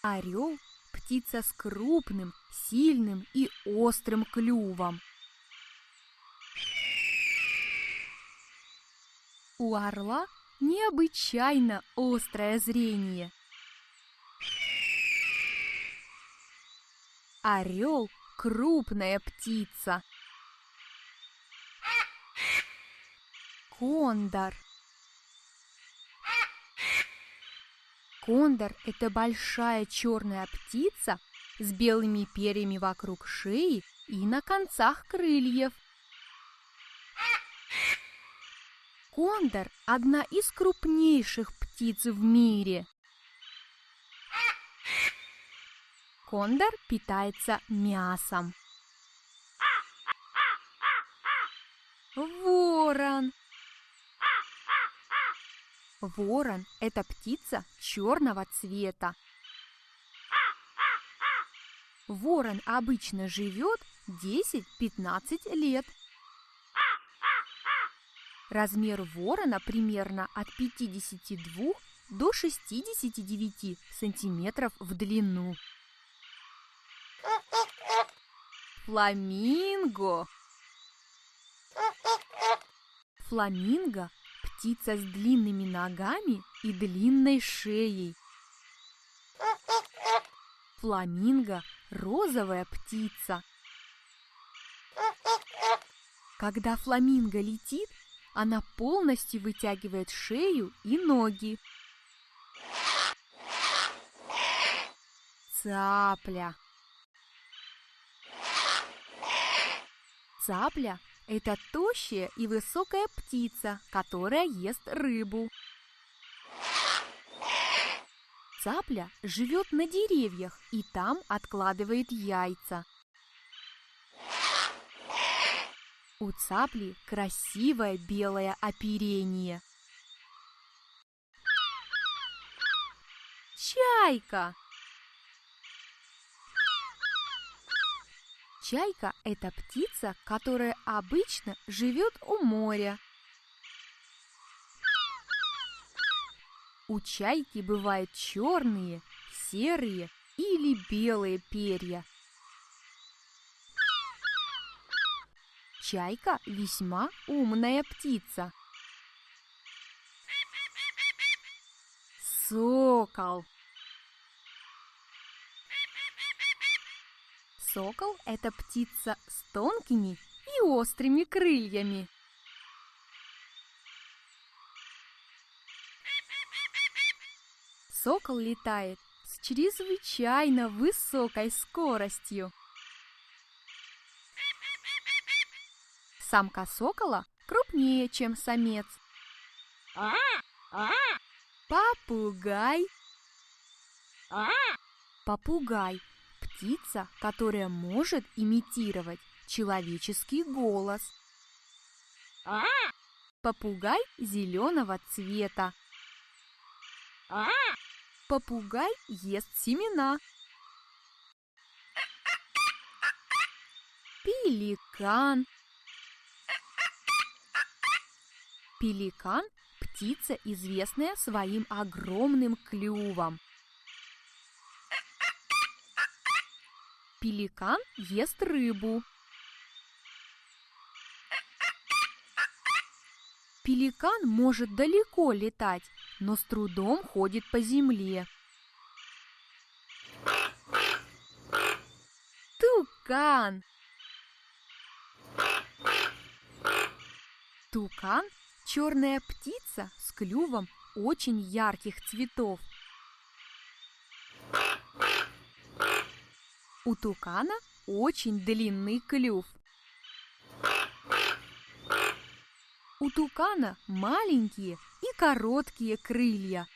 Орел – птица с крупным, сильным и острым клювом. У орла необычайно острое зрение. Орел – крупная птица. Кондор. Кондор – это большая черная птица с белыми перьями вокруг шеи и на концах крыльев. Кондор – одна из крупнейших птиц в мире. Кондор питается мясом. Ворон. Ворон – это птица черного цвета. Ворон обычно живет 10-15 лет. Размер ворона примерно от 52 до 69 сантиметров в длину. Фламинго. Фламинго – птица с длинными ногами и длинной шеей. Фламинго – розовая птица. Когда фламинго летит, она полностью вытягивает шею и ноги. Цапля. Цапля – это тощая и высокая птица, которая ест рыбу. Цапля живет на деревьях и там откладывает яйца. У цапли красивое белое оперение. Чайка. Чайка – это птица, которая обычно живет у моря. У чайки бывают черные, серые или белые перья. Чайка весьма умная птица. Сокол. Сокол – это птица с тонкими и острыми крыльями. Сокол летает с чрезвычайно высокой скоростью. Самка сокола крупнее, чем самец. Попугай. Попугай – птица, которая может имитировать человеческий голос. Попугай зеленого цвета. Попугай ест семена. Пеликан. Пеликан – птица, известная своим огромным клювом. Пеликан ест рыбу. Пеликан может далеко летать, но с трудом ходит по земле. Тукан. Тукан – черная птица с клювом очень ярких цветов. У тукана очень длинный клюв. У тукана маленькие и короткие крылья.